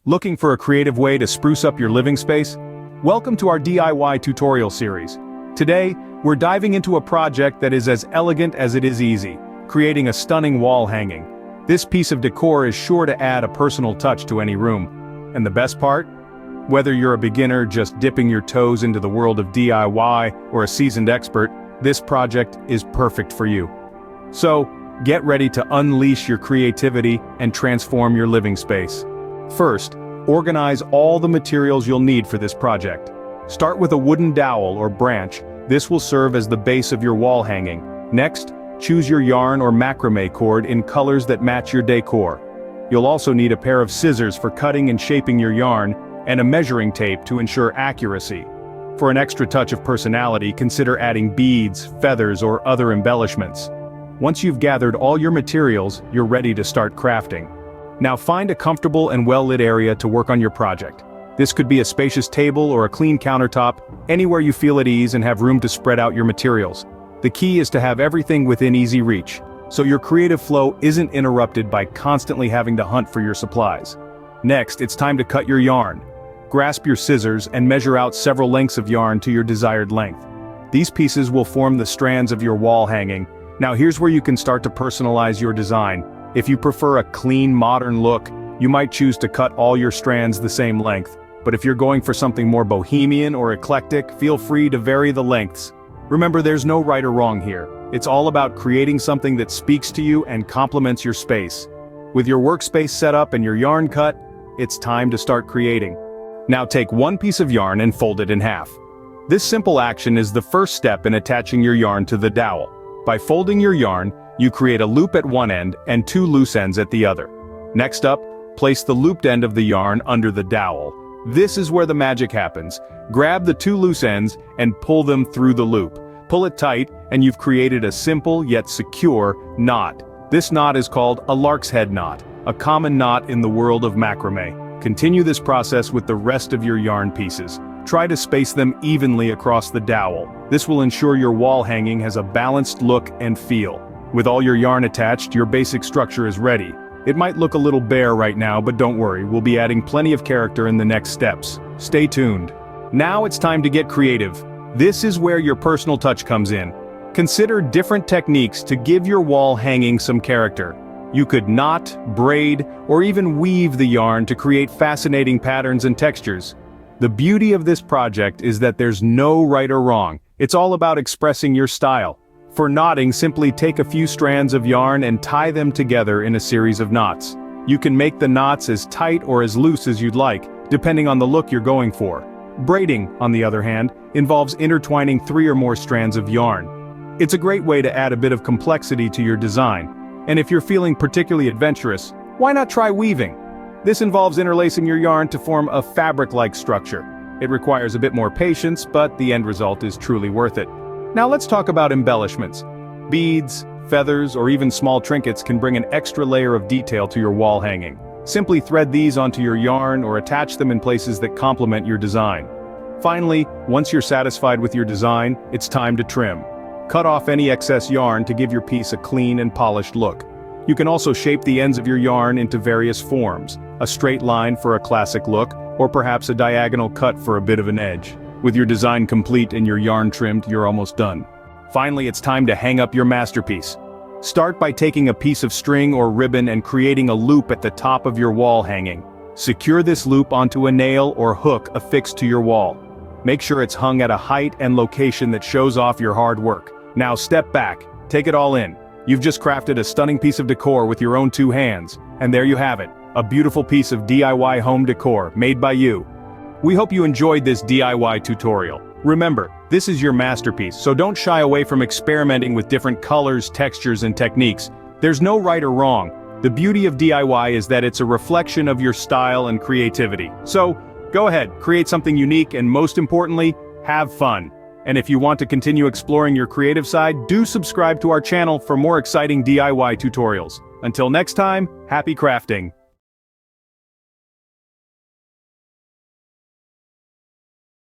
Looking for a creative way to spruce up your living space? Welcome to our DIY tutorial series. Today, we're diving into a project that is as elegant as it is easy, creating a stunning wall hanging. This piece of decor is sure to add a personal touch to any room. And the best part? Whether you're a beginner just dipping your toes into the world of DIY or a seasoned expert, this project is perfect for you. So, get ready to unleash your creativity and transform your living space. First, organize all the materials you'll need for this project. Start with a wooden dowel or branch. This will serve as the base of your wall hanging. Next, choose your yarn or macrame cord in colors that match your decor. You'll also need a pair of scissors for cutting and shaping your yarn, and a measuring tape to ensure accuracy. For an extra touch of personality, consider adding beads, feathers, or other embellishments. Once you've gathered all your materials, you're ready to start crafting. Now find a comfortable and well-lit area to work on your project. This could be a spacious table or a clean countertop, anywhere you feel at ease and have room to spread out your materials. The key is to have everything within easy reach, so your creative flow isn't interrupted by constantly having to hunt for your supplies. Next, it's time to cut your yarn. Grasp your scissors and measure out several lengths of yarn to your desired length. These pieces will form the strands of your wall hanging. Now here's where you can start to personalize your design. If you prefer a clean, modern look, you might choose to cut all your strands the same length. But if you're going for something more bohemian or eclectic, feel free to vary the lengths. Remember, there's no right or wrong here. It's all about creating something that speaks to you and complements your space. With your workspace set up and your yarn cut, it's time to start creating. Now take one piece of yarn and fold it in half. This simple action is the first step in attaching your yarn to the dowel. By folding your yarn, you create a loop at one end and two loose ends at the other. Next up, place the looped end of the yarn under the dowel. This is where the magic happens. Grab the two loose ends and pull them through the loop. Pull it tight, and you've created a simple yet secure knot. This knot is called a lark's head knot, a common knot in the world of macrame. Continue this process with the rest of your yarn pieces. Try to space them evenly across the dowel. This will ensure your wall hanging has a balanced look and feel. With all your yarn attached, your basic structure is ready. It might look a little bare right now, but don't worry, we'll be adding plenty of character in the next steps. Stay tuned. Now it's time to get creative. This is where your personal touch comes in. Consider different techniques to give your wall hanging some character. You could knot, braid, or even weave the yarn to create fascinating patterns and textures. The beauty of this project is that there's no right or wrong. It's all about expressing your style. For knotting, simply take a few strands of yarn and tie them together in a series of knots. You can make the knots as tight or as loose as you'd like, depending on the look you're going for. Braiding, on the other hand, involves intertwining 3 or more strands of yarn. It's a great way to add a bit of complexity to your design. And if you're feeling particularly adventurous, why not try weaving? This involves interlacing your yarn to form a fabric-like structure. It requires a bit more patience, but the end result is truly worth it. Now let's talk about embellishments. Beads, feathers, or even small trinkets can bring an extra layer of detail to your wall hanging. Simply thread these onto your yarn or attach them in places that complement your design. Finally, once you're satisfied with your design, it's time to trim. Cut off any excess yarn to give your piece a clean and polished look. You can also shape the ends of your yarn into various forms, a straight line for a classic look, or perhaps a diagonal cut for a bit of an edge. With your design complete and your yarn trimmed, you're almost done. Finally, it's time to hang up your masterpiece. Start by taking a piece of string or ribbon and creating a loop at the top of your wall hanging. Secure this loop onto a nail or hook affixed to your wall. Make sure it's hung at a height and location that shows off your hard work. Now step back, take it all in. You've just crafted a stunning piece of decor with your own 2 hands. And there you have it, a beautiful piece of DIY home decor made by you. We hope you enjoyed this DIY tutorial. Remember, this is your masterpiece, so don't shy away from experimenting with different colors, textures, and techniques. There's no right or wrong. The beauty of DIY is that it's a reflection of your style and creativity. So, go ahead, create something unique, and most importantly, have fun. And if you want to continue exploring your creative side, do subscribe to our channel for more exciting DIY tutorials. Until next time, happy crafting!